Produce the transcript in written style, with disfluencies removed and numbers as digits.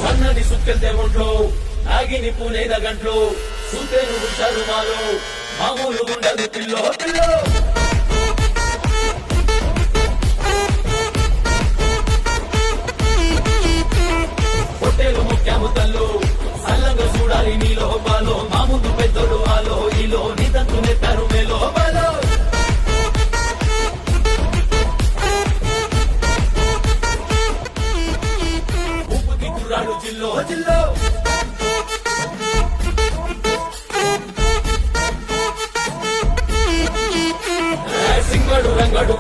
మన్నని సుక్కెళ్తే ఒంట్లో నాగిని పూనేద గంట్లో సూతేను హుషారు మాలో మామూలు ఉండదు పిల్లో పిల్లో పొట్టేలు ముఖ్యము తల్లు సల్లంగా చూడాలి నీలో బాలో మా ముందు పెద్దోడు ఆలో ఈలో నీ తంతు నెట్టారు మేలో బాలో ఉప్పుకి కుర్రాడు జిల్లో జిల్లో సింగడు రంగడు